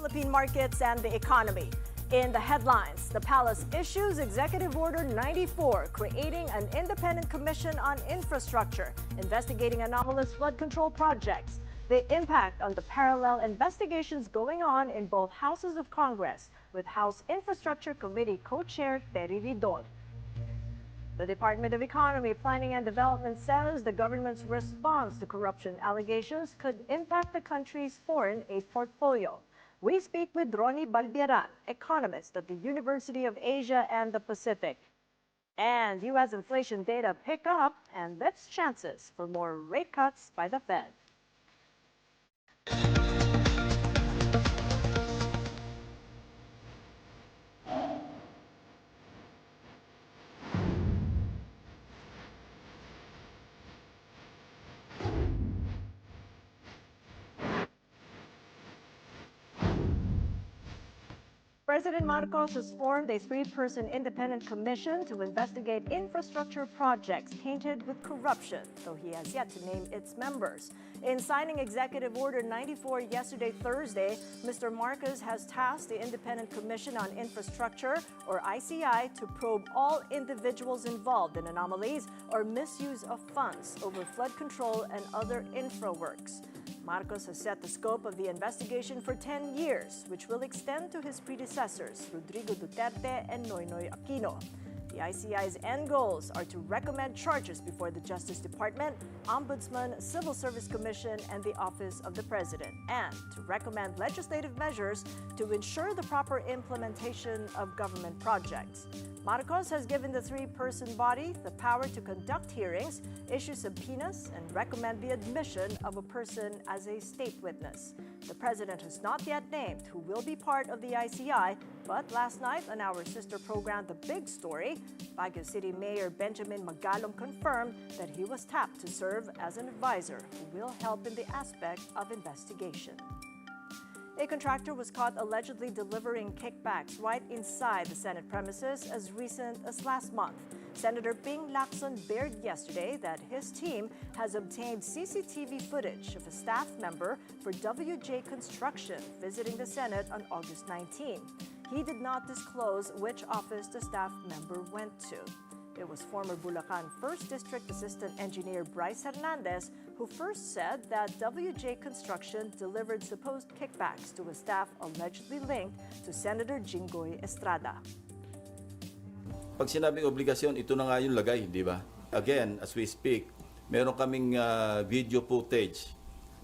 Philippine markets and the economy. In the headlines, the palace issues Executive Order 94, creating an independent commission on infrastructure, investigating anomalous flood control projects. The impact on the parallel investigations going on in both houses of Congress, with House Infrastructure Committee Co-Chair Terry Ridon. The Department of Economy, Planning and Development says the government's response to corruption allegations could impact the country's foreign aid portfolio. We speak with Ronnie Balbieran, economist at the University of Asia and the Pacific. And U.S. inflation data pick up and lifts chances for more rate cuts by the Fed. President Marcos has formed a three-person independent commission to investigate infrastructure projects tainted with corruption, though he has yet to name its members. In signing Executive Order 94 yesterday, Thursday, Mr. Marcos has tasked the Independent Commission on Infrastructure, or ICI, to probe all individuals involved in anomalies or misuse of funds over flood control and other infra works. Marcos has set the scope of the investigation for 10 years, which will extend to his predecessors, Rodrigo Duterte and Noynoy Aquino. The ICI's end goals are to recommend charges before the Justice Department, Ombudsman, Civil Service Commission, and the Office of the President, and to recommend legislative measures to ensure the proper implementation of government projects. Marcos has given the three-person body the power to conduct hearings, issue subpoenas, and recommend the admission of a person as a state witness. The president has not yet named who will be part of the ICI, but last night on our sister program, The Big Story, Baguio City Mayor Benjamin Magalong confirmed that he was tapped to serve as an advisor who will help in the aspect of investigation. A contractor was caught allegedly delivering kickbacks right inside the Senate premises as recent as last month. Senator Ping Lacson bared yesterday that his team has obtained CCTV footage of a staff member for WJ Construction visiting the Senate on August 19. He did not disclose which office the staff member went to. It was former Bulacan 1st District Assistant Engineer Bryce Hernandez who first said that WJ Construction delivered supposed kickbacks to a staff allegedly linked to Senator Jinggoy Estrada. Pag sinabing obligasyon, ito na nga yung lagay, di ba? Again, as we speak, meron kaming video footage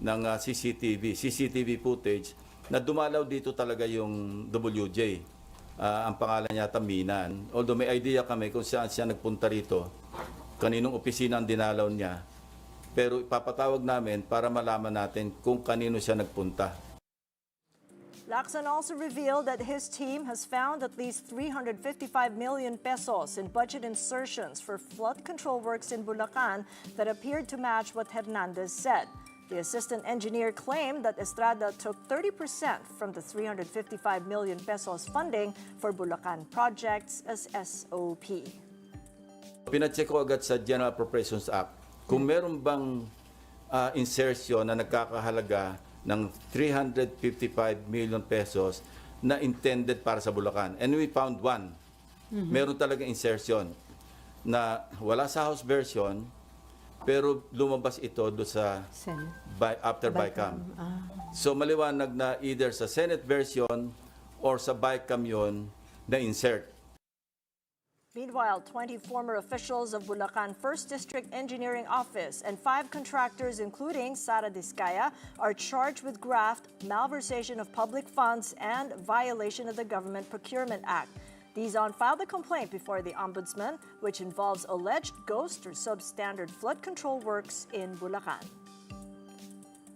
ng CCTV footage na dumalaw dito talaga yung WJ. Ang pangalan niya Minan. Although may idea kami kung saan siya nagpunta rito, kaninong opisina ang dinalaw niya. Pero ipapatawag namin para malaman natin kung kanino siya nagpunta. Lacson also revealed that his team has found at least 355 million pesos in budget insertions for flood control works in Bulacan that appeared to match what Hernandez said. The assistant engineer claimed that Estrada took 30% from the 355 million pesos funding for Bulacan projects as SOP. Pinacheck ko agad sa General Appropriations Act kung meron bang insertion na nagkakahalaga ng 355 million pesos na intended para sa Bulacan. And we found one. Meron talaga insertion na wala sa House version, pero lumabas ito do sa after BICAM. So maliwanag na either sa Senate version or sa BICAM yun na insert. Meanwhile, 20 former officials of Bulacan 1st District Engineering Office and 5 contractors, including Sara Discaya, are charged with graft, malversation of public funds, and violation of the Government Procurement Act. These on filed a complaint before the Ombudsman, which involves alleged ghost or substandard flood control works in Bulacan.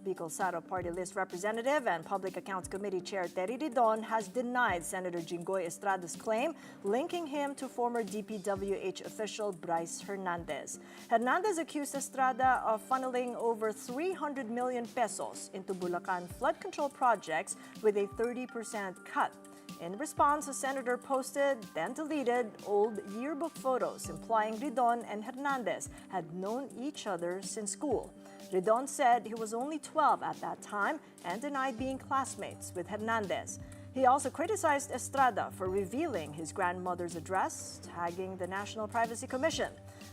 Bicol Saro Party List Representative and Public Accounts Committee Chair Terry Ridon has denied Senator Jinggoy Estrada's claim linking him to former DPWH official Bryce Hernandez. Hernandez accused Estrada of funneling over 300 million pesos into Bulacan flood control projects with a 30% cut. In response, the senator posted, then deleted, old yearbook photos implying Ridon and Hernandez had known each other since school. Ridon said he was only 12 at that time and denied being classmates with Hernandez. He also criticized Estrada for revealing his grandmother's address, tagging the National Privacy Commission.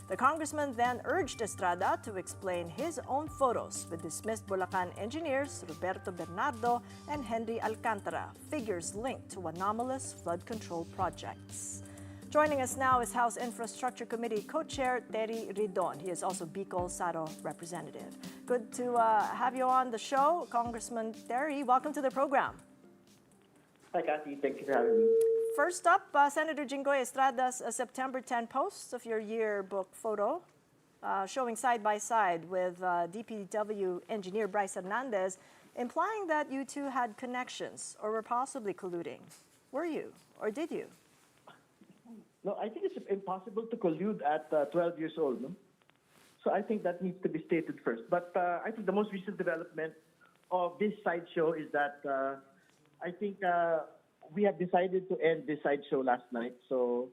The congressman then urged Estrada to explain his own photos with dismissed Bulacan engineers Roberto Bernardo and Henry Alcantara, figures linked to anomalous flood control projects. Joining us now is House Infrastructure Committee Co-Chair Terry Ridon. He is also Bicol Saro representative. Good to have you on the show, Congressman Terry. Welcome to the program. Hi, Cathy. Thank you for having me. First up, Senator Jinggoy Estrada's September 10 post of your yearbook photo showing side by side with DPW engineer Bryce Hernandez, implying that you two had connections or were possibly colluding. Were you, or did you? No, I think it's impossible to collude at 12 years old. No? So I think that needs to be stated first. But I think the most recent development of this sideshow is that I think we have decided to end this sideshow last night. So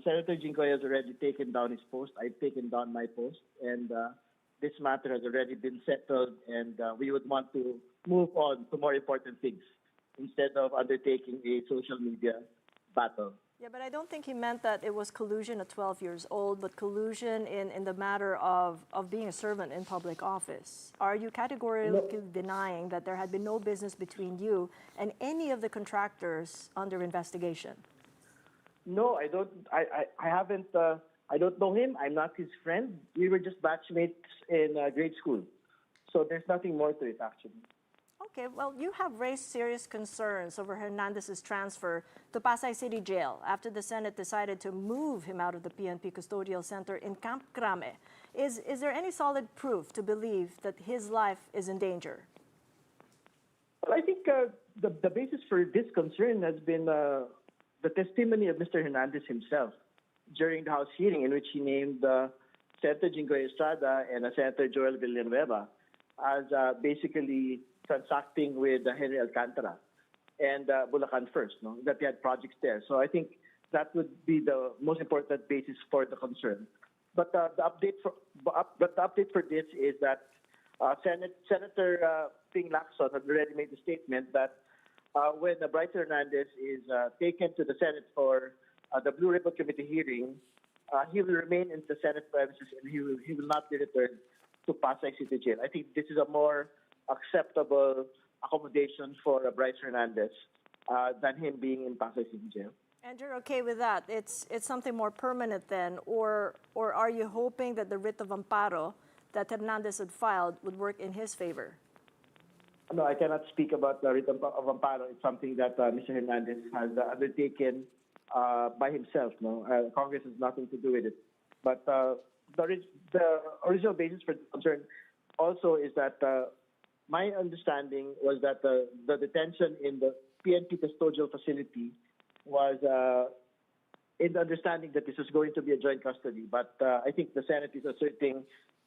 Senator Jinggoy has already taken down his post. I've taken down my post. And this matter has already been settled. And we would want to move on to more important things instead of undertaking a social media battle. Yeah, but I don't think he meant that it was collusion at 12 years old, but collusion in the matter of being a servant in public office. Are you categorically denying that there had been no business between you and any of the contractors under investigation? No, I don't. I haven't. I don't know him. I'm not his friend. We were just batchmates in grade school. So there's nothing more to it, actually. Okay, well, you have raised serious concerns over Hernandez's transfer to Pasay City Jail after the Senate decided to move him out of the PNP Custodial Center in Camp Crame. Is there any solid proof to believe that his life is in danger? Well, I think the basis for this concern has been the testimony of Mr. Hernandez himself during the House hearing in which he named Senator Jinggoy Estrada and Senator Joel Villanueva as basically transacting with Henry Alcantara and Bulacan First, no? That they had projects there. So I think that would be the most important basis for the concern. But the update for this is that Senator Ping Lacson had already made a statement that when Bryce Hernandez is taken to the Senate for the Blue Ribbon Committee hearing, he will remain in the Senate premises and he will not be returned to Pasay City Jail. I think this is a more acceptable accommodation for Bryce Hernandez than him being in Pasay City Jail. And you're okay with that? It's something more permanent then, or are you hoping that the writ of amparo that Hernandez had filed would work in his favor? No, I cannot speak about the writ of amparo. It's something that Mr. Hernandez has undertaken by himself. No, Congress has nothing to do with it. But the original basis for the concern also is that my understanding was that the detention in the PNP custodial facility was in the understanding that this was going to be a joint custody. But I think the Senate is asserting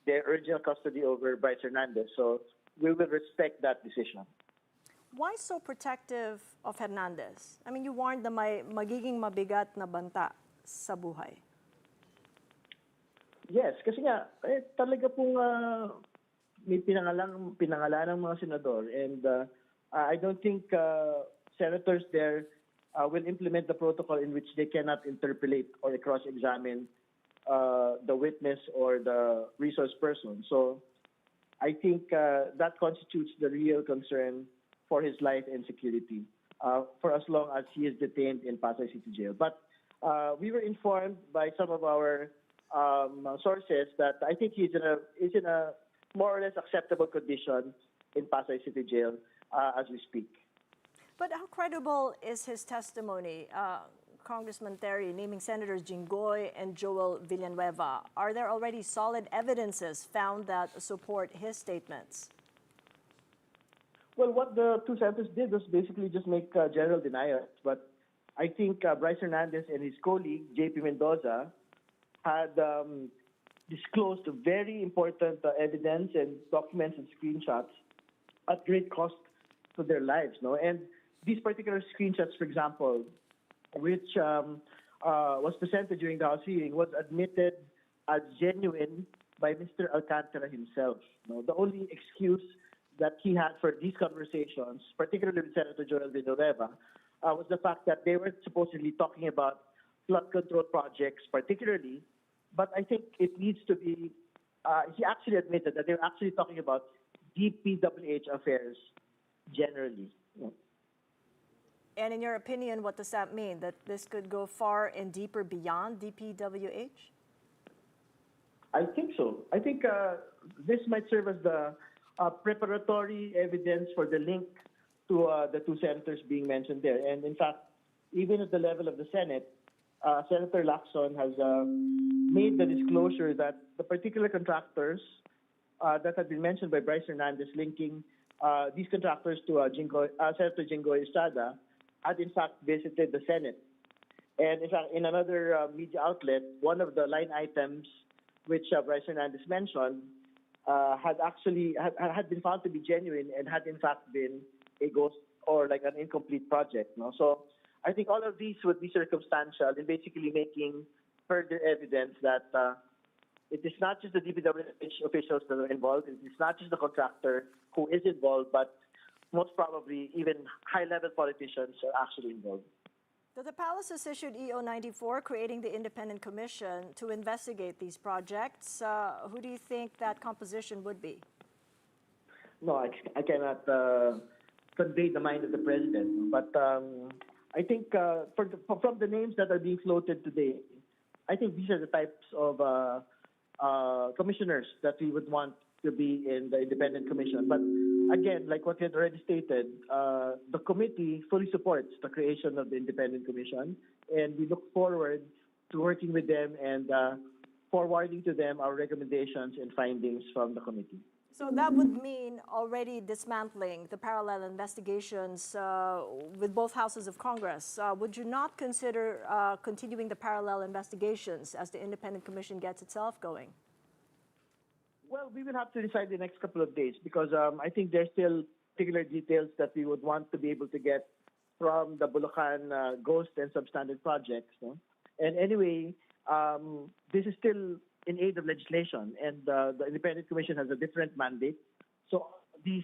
their original custody over Bryce Hernandez. So we will respect that decision. Why so protective of Hernandez? I mean, you warned na may magiging mabigat na banta sa buhay. Yes, kasi nga, talaga pong may pinangalan ng mga senador. And I don't think senators there will implement the protocol in which they cannot interpolate or cross-examine the witness or the resource person. So I think that constitutes the real concern for his life and security for as long as he is detained in Pasay City Jail. But we were informed by some of our sources that I think he's in a more or less acceptable condition in Pasay City Jail as we speak. But how credible is his testimony, Congressman Terry, naming Senators Jinggoy and Joel Villanueva? Are there already solid evidences found that support his statements? Well, what the two senators did was basically just make general denials. But I think Bryce Hernandez and his colleague, JP Mendoza, had disclosed very important evidence and documents and screenshots at great cost to their lives. No? And these particular screenshots, for example, which was presented during the House hearing, was admitted as genuine by Mr. Alcantara himself. No, the only excuse that he had for these conversations, particularly with Senator Joel Villanueva, was the fact that they were supposedly talking about flood control projects particularly, but I think it needs to be, he actually admitted that they were actually talking about DPWH affairs generally. And in your opinion, what does that mean? That this could go far and deeper beyond DPWH? I think so. I think this might serve as the preparatory evidence for the link to the two senators being mentioned there. And in fact, even at the level of the Senate, Senator Lacson has made the disclosure that the particular contractors that had been mentioned by Bryce Hernandez linking these contractors to Senator Jinggoy Estrada had in fact visited the Senate. And in fact, in another media outlet, one of the line items which Bryce Hernandez mentioned had been found to be genuine and had in fact been a ghost or like an incomplete project. No? So I think all of these would be circumstantial in basically making further evidence that it is not just the DPWH officials that are involved, it is not just the contractor who is involved, but most probably even high-level politicians are actually involved. The Palace has issued EO 94, creating the independent commission to investigate these projects. Who do you think that composition would be? No, I cannot convey the mind of the president. But I think from the names that are being floated today, I think these are the types of commissioners that we would want to be in the independent commission. But again, like what you had already stated, the committee fully supports the creation of the independent commission, and we look forward to working with them and forwarding to them our recommendations and findings from the committee. So that would mean already dismantling the parallel investigations with both houses of Congress. Would you not consider continuing the parallel investigations as the independent commission gets itself going? Well, we will have to decide the next couple of days because I think there's still particular details that we would want to be able to get from the Bulacan ghost and substandard projects. No? And anyway, this is still in aid of legislation, and the Independent Commission has a different mandate. So these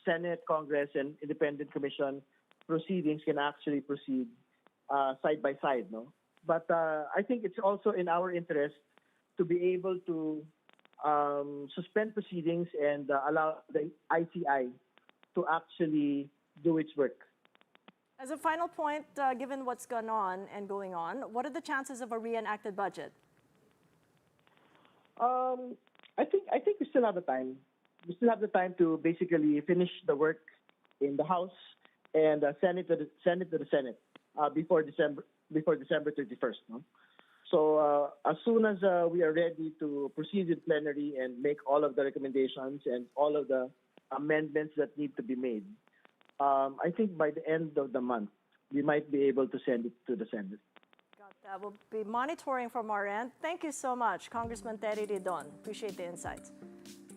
Senate, Congress, and Independent Commission proceedings can actually proceed side by side. No? But I think it's also in our interest to be able to suspend proceedings and allow the ICI to actually do its work. As a final point, given what's gone on and going on, what are the chances of a reenacted budget? I think we still have the time. We still have the time to basically finish the work in the House and send it to the Senate before December 31st. No? So as soon as we are ready to proceed with plenary and make all of the recommendations and all of the amendments that need to be made, I think by the end of the month, we might be able to send it to the Senate. Got that. We'll be monitoring from our end. Thank you so much, Congressman Terry Ridon. Appreciate the insights.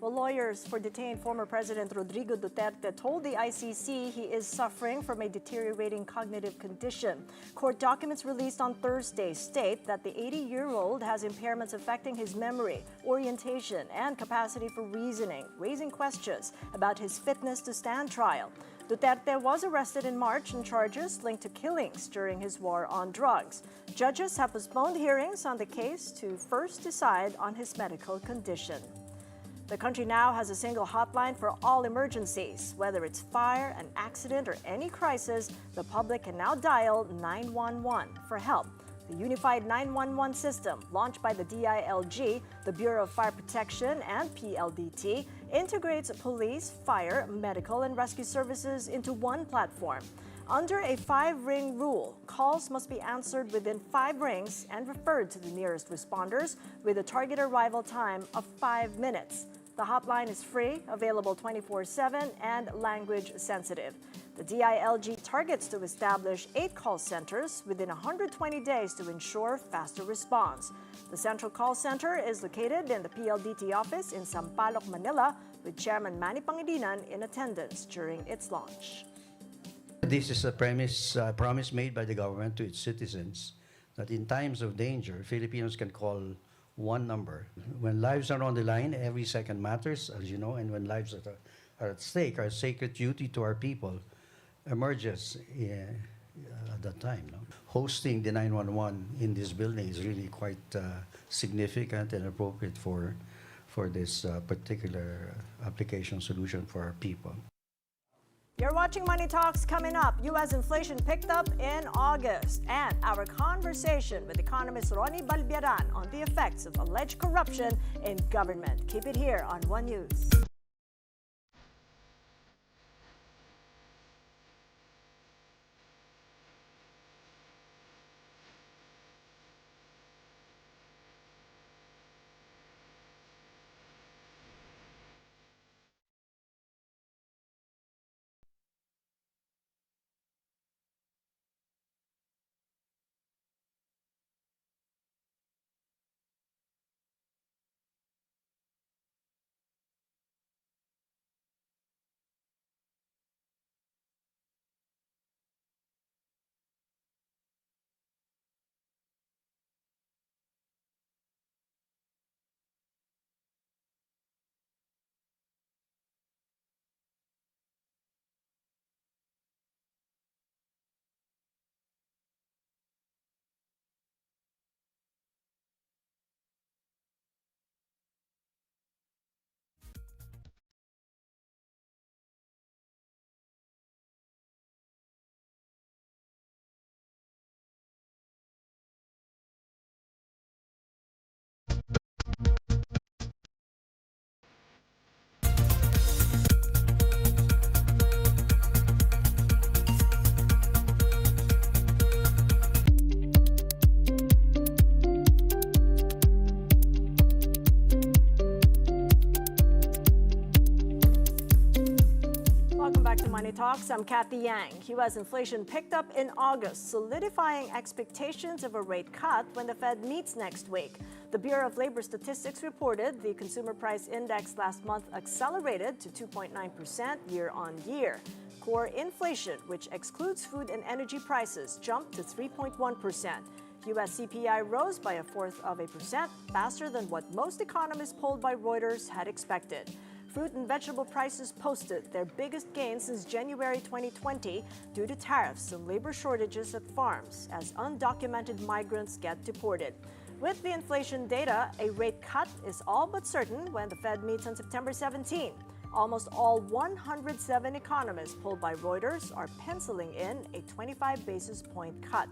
Well, lawyers for detained former President Rodrigo Duterte told the ICC he is suffering from a deteriorating cognitive condition. Court documents released on Thursday state that the 80-year-old has impairments affecting his memory, orientation, and capacity for reasoning, raising questions about his fitness to stand trial. Duterte was arrested in March on charges linked to killings during his war on drugs. Judges have postponed hearings on the case to first decide on his medical condition. The country now has a single hotline for all emergencies. Whether it's fire, an accident, or any crisis, the public can now dial 911 for help. The Unified 911 System, launched by the DILG, the Bureau of Fire Protection, and PLDT, integrates police, fire, medical, and rescue services into one platform. Under a 5-ring rule, calls must be answered within 5 rings and referred to the nearest responders with a target arrival time of 5 minutes. The hotline is free, available 24/7, and language sensitive. The DILG targets to establish 8 call centers within 120 days to ensure faster response. The central call center is located in the PLDT office in Sampaloc, Manila, with Chairman Manny Pangilinan in attendance during its launch. This is a promise made by the government to its citizens that in times of danger, Filipinos can call one number. When lives are on the line, every second matters, as you know, and when lives are at stake, our sacred duty to our people emerges at that time. No? Hosting the 911 in this building is really quite significant and appropriate for this particular application solution for our people. You're watching Money Talks. Coming up, U.S. inflation picked up in August, and our conversation with economist Ronnie Balbiaran on the effects of alleged corruption in government. Keep it here on One News. Money Talks. I'm Cathy Yang. U.S. inflation picked up in August, solidifying expectations of a rate cut when the Fed meets next week. The Bureau of Labor Statistics reported the Consumer Price Index last month accelerated to 2.9% year-on-year. Core inflation, which excludes food and energy prices, jumped to 3.1%. U.S. CPI rose by 0.4%, faster than what most economists polled by Reuters had expected. Fruit and vegetable prices posted their biggest gains since January 2020 due to tariffs and labor shortages at farms as undocumented migrants get deported. With the inflation data, a rate cut is all but certain when the Fed meets on September 17. Almost all 107 economists polled by Reuters are penciling in a 25 basis point cut.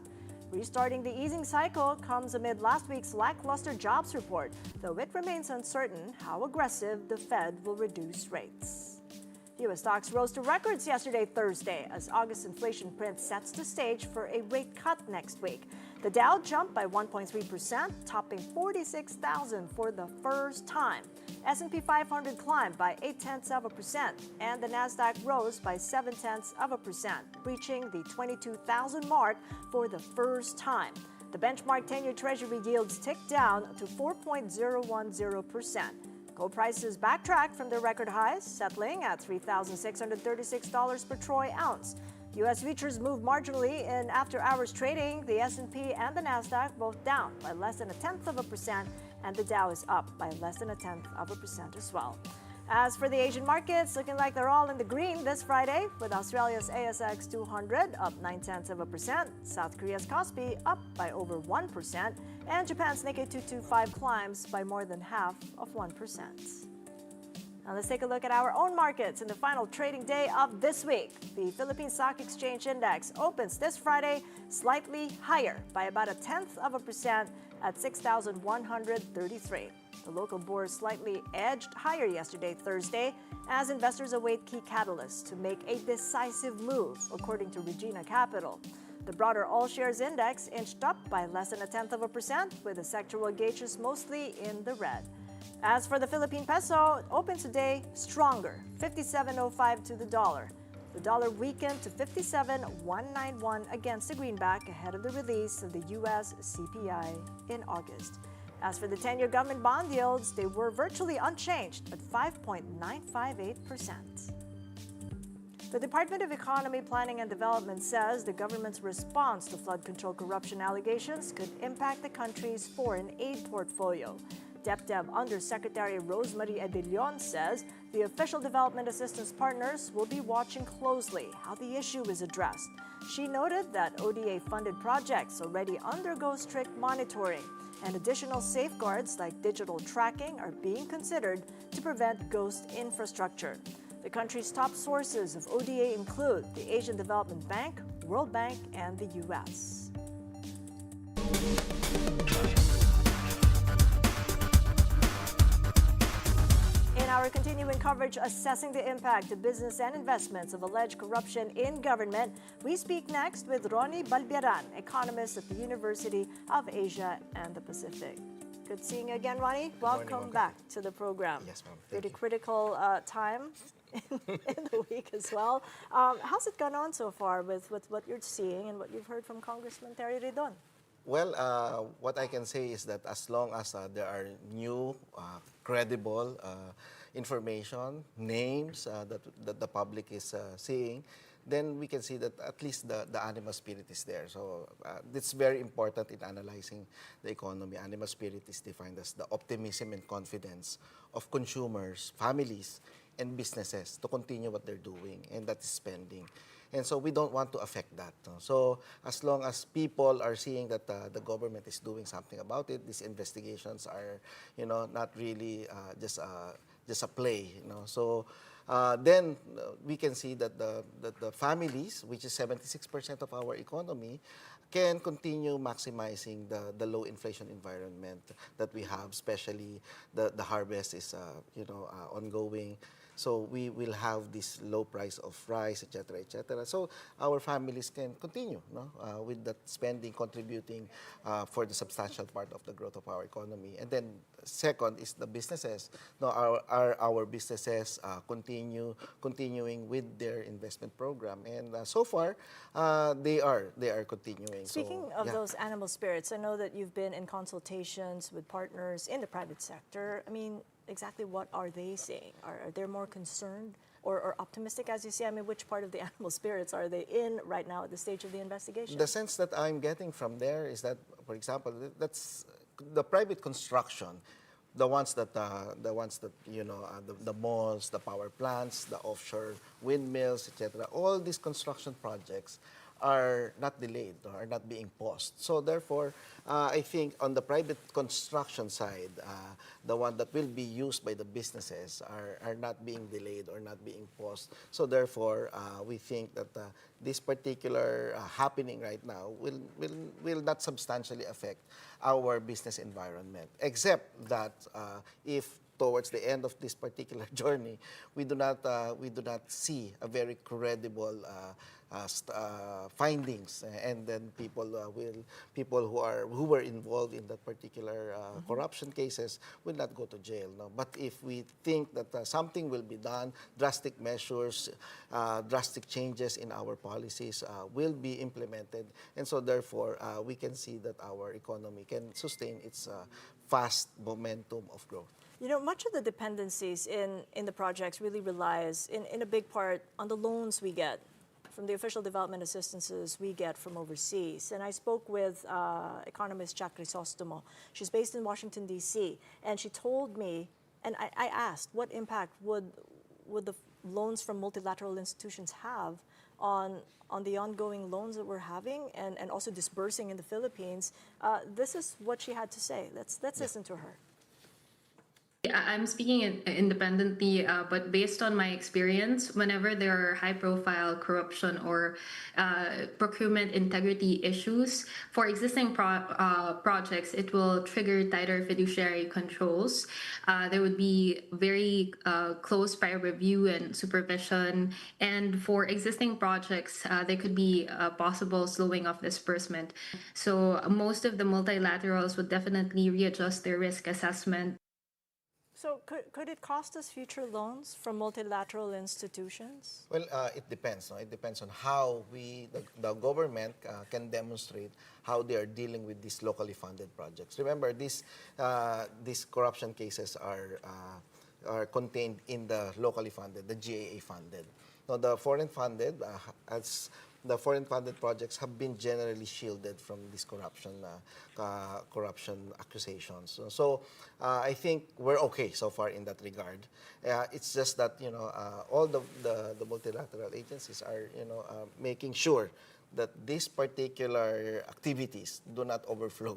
Restarting the easing cycle comes amid last week's lackluster jobs report, though it remains uncertain how aggressive the Fed will reduce rates. U.S. stocks rose to records yesterday, Thursday, as August inflation print sets the stage for a rate cut next week. The Dow jumped by 1.3%, topping 46,000 for the first time. S&P 500 climbed by 0.8%, and the Nasdaq rose by 0.7%, reaching the 22,000 mark for the first time. The benchmark 10-year Treasury yields ticked down to 4.010%. Gold prices backtracked from their record highs, settling at $3,636 per troy ounce. U.S. futures moved marginally in after-hours trading. The S&P and the Nasdaq both down by less than 0.1%, and the Dow is up by less than 0.1% as well. As for the Asian markets, looking like they're all in the green this Friday, with Australia's ASX 200 up 0.9%, South Korea's Kospi up by over 1%, and Japan's Nikkei 225 climbs by more than 0.5%. Now let's take a look at our own markets in the final trading day of this week. The Philippine Stock Exchange Index opens this Friday slightly higher by about 0.1% at 6,133. The local bourse slightly edged higher yesterday, Thursday, as investors await key catalysts to make a decisive move, according to Regina Capital. The broader all-shares index inched up by less than 0.1%, with the sectoral gauges mostly in the red. As for the Philippine peso, it opened today stronger, 57.05 to the dollar. The dollar weakened to 57.191 against the greenback ahead of the release of the U.S. CPI in August. As for the 10-year government bond yields, they were virtually unchanged at 5.958%. The Department of Economy, Planning and Development says the government's response to flood control corruption allegations could impact the country's foreign aid portfolio. DepDev Undersecretary Rosemarie Edilion says the official development assistance partners will be watching closely how the issue is addressed. She noted that ODA-funded projects already undergo strict monitoring, and additional safeguards like digital tracking are being considered to prevent ghost infrastructure. The country's top sources of ODA include the Asian Development Bank, World Bank, and the U.S. In our continuing coverage assessing the impact to business and investments of alleged corruption in government, we speak next with Ronnie Balbiaran, economist at the University of Asia and the Pacific. Good seeing you again, Ronnie. Welcome back to the program. Yes, ma'am. Pretty critical time in the week as well. How's it gone on so far with what you're seeing and what you've heard from Congressman Terry Ridon? Well, what I can say is that as long as there are new, credible information, names that the public is seeing, then we can see that at least the animal spirit is there. So it's very important in analyzing the economy. Animal spirit is defined as the optimism and confidence of consumers, families, and businesses to continue what they're doing, and that is spending. And so we don't want to affect that. No? So as long as people are seeing that the government is doing something about it, these investigations are, not really just a play. So then we can see that the families, which is 76% of our economy, can continue maximizing the low inflation environment that we have, especially the harvest is ongoing. So we will have this low price of rice, etc., etc. So our families can continue with that spending, contributing for the substantial part of the growth of our economy. And then second is the businesses. Our businesses continuing with their investment program, and so far they are continuing. Speaking of those animal spirits, I know that you've been in consultations with partners in the private sector. I mean, exactly what are they saying? Are they more concerned or optimistic, as you say? I mean, which part of the animal spirits are they in right now at the stage of the investigation? The sense that I'm getting from there is that, for example, that's the private construction, the ones that the malls, the power plants, the offshore windmills, etc. All these construction projects are not delayed or are not being paused. So therefore, I think on the private construction side, the one that will be used by the businesses are not being delayed or not being paused. So therefore, we think that this particular happening right now will not substantially affect our business environment, except that if towards the end of this particular journey, we do not see a very credible findings, and then people who were involved in that particular corruption cases will not go to jail. No? But if we think that something will be done, drastic measures, drastic changes in our policies will be implemented, and so therefore we can see that our economy can sustain its fast momentum of growth. You know, much of the dependencies in the projects really relies, in a big part, on the loans we get from the official development assistances we get from overseas. And I spoke with economist Jack Crisostomo. She's based in Washington, D.C., and she told me, and I asked, what impact would the loans from multilateral institutions have on the ongoing loans that we're having and also disbursing in the Philippines? This is what she had to say. Let's listen to her. I'm speaking independently, but based on my experience, whenever there are high-profile corruption or procurement integrity issues, for existing projects, it will trigger tighter fiduciary controls. There would be very close prior review and supervision, and for existing projects, there could be a possible slowing of disbursement. So most of the multilaterals would definitely readjust their risk assessment. So could it cost us future loans from multilateral institutions? Well, it depends. No? It depends on how the government can demonstrate how they are dealing with these locally funded projects. Remember, these corruption cases are contained in the locally funded, the GAA funded. No, as the foreign funded projects have been generally shielded from this corruption accusations. I think we're okay so far in that regard. It's just that all the multilateral agencies are making sure that these particular activities do not overflow.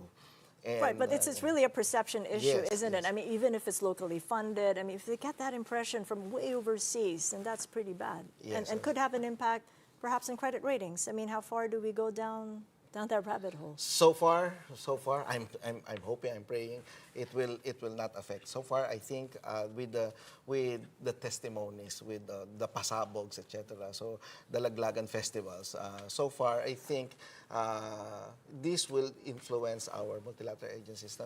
And, right, but it's really a perception issue, yes, isn't it? yes. I mean, even if it's locally funded, I mean, if they get that impression from way overseas, then that's pretty bad. Yes, and could have an impact perhaps in credit ratings. I mean, how far do we go down that rabbit hole? So far, I'm hoping, I'm praying it will not affect. So far, I think with the testimonies, with the pasabogs, etc. So the Laglagan festivals. So far, I think this will influence our multilateral agencies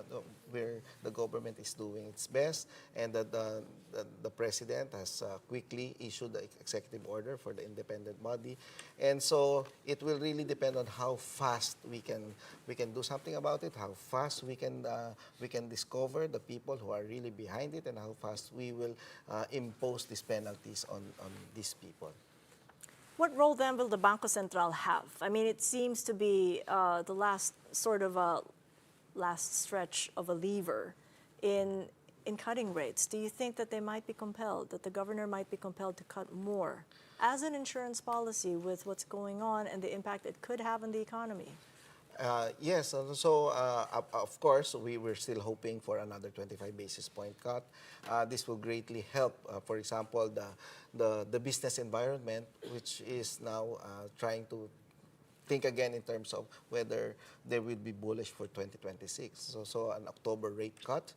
where the government is doing its best, and that the president has quickly issued the executive order for the independent body, and so it will really depend on how fast we can do something about it, how fast we can discover the people who are really behind it, and how fast we will impose these penalties on these people. What role then will the Bangko Sentral have? I mean, it seems to be the last stretch of a lever in cutting rates. Do you think that they might be compelled, that the governor might be compelled to cut more as an insurance policy with what's going on and the impact it could have on the economy? Yes, so of course, we were still hoping for another 25 basis point cut. This will greatly help, for example, the business environment, which is now trying to think again in terms of whether they will be bullish for 2026. So an October rate cut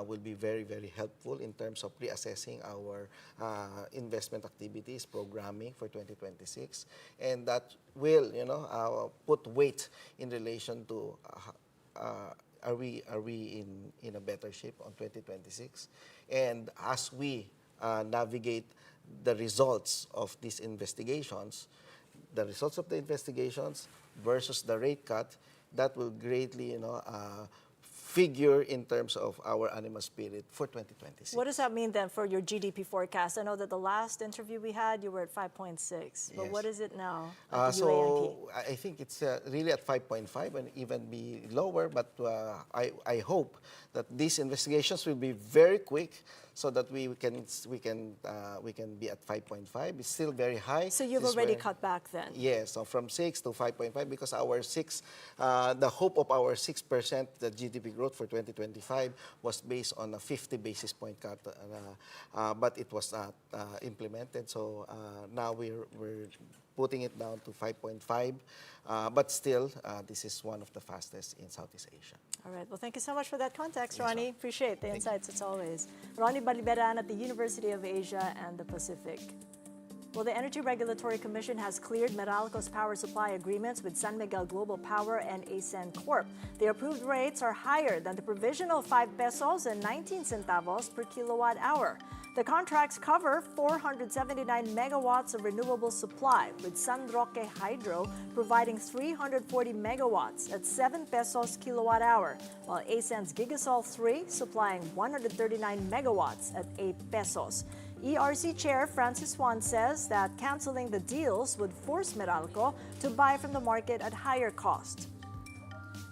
will be very, very helpful in terms of reassessing our investment activities, programming for 2026. And that will, put weight in relation to are we in a better shape on 2026? And as we navigate the results of these investigations, the results of the investigations versus the rate cut, that will greatly, figure in terms of our animal spirit for 2026. What does that mean then for your GDP forecast? I know that the last interview we had, you were at 5.6, but Yes. what is it now at the So UANP? I think it's really at 5.5 and even be lower, but I hope that these investigations will be very quick so that we can be at 5.5. It's still very high. So you've This is already where- cut back then? Yes, so from 6 to 5.5, because our the hope of our 6% the GDP growth for 2025 was based on a 50 basis point cut, but it was not implemented. So now we're putting it down to 5.5, but still, this is one of the fastest in Southeast Asia. All right. Well, thank you so much for that context, Yes, Ronnie. ma'am. Appreciate the insights as always. Ronnie Baliberan at the University of Asia and the Pacific. Well, the Energy Regulatory Commission has cleared Meralco's power supply agreements with San Miguel Global Power and ASEN Corp. The approved rates are higher than the provisional 5 pesos and 19 centavos per kilowatt hour. The contracts cover 479 megawatts of renewable supply, with San Roque Hydro providing 340 megawatts at 7 pesos kilowatt hour, while ASEN's Gigasol 3 supplying 139 megawatts at 8 pesos. ERC Chair Francis Juan says that canceling the deals would force Meralco to buy from the market at higher cost.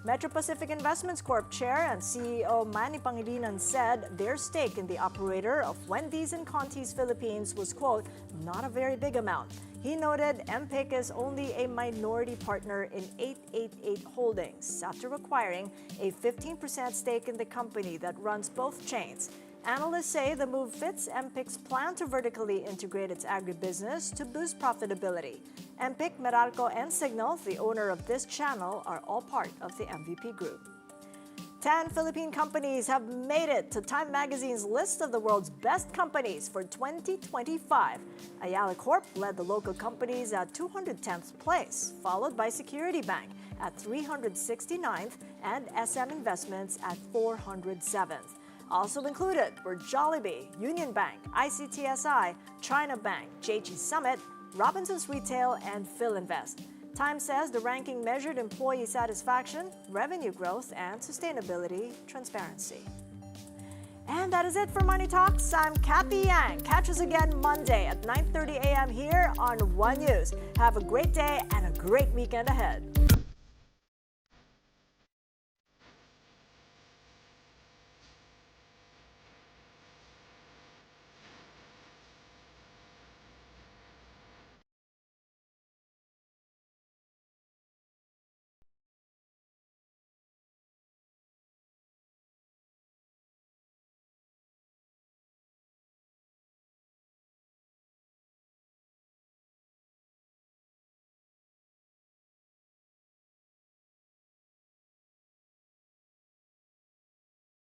Metro Pacific Investments Corp Chair and CEO Manny Pangilinan said their stake in the operator of Wendy's and Conti's Philippines was, quote, not a very big amount. He noted MPIC is only a minority partner in 888 Holdings after acquiring a 15% stake in the company that runs both chains. Analysts say the move fits MPIC's plan to vertically integrate its agribusiness to boost profitability. MPIC, Meralco, and Signal, the owner of this channel, are all part of the MVP Group. 10 Philippine companies have made it to Time Magazine's list of the world's best companies for 2025. Ayala Corp led the local companies at 210th place, followed by Security Bank at 369th and SM Investments at 407th. Also included were Jollibee, Union Bank, ICTSI, China Bank, JG Summit, Robinsons Retail, and Philinvest. Time says the ranking measured employee satisfaction, revenue growth, and sustainability transparency. And that is it for Money Talks. I'm Cathy Yang. Catch us again Monday at 9:30 a.m. here on One News. Have a great day and a great weekend ahead.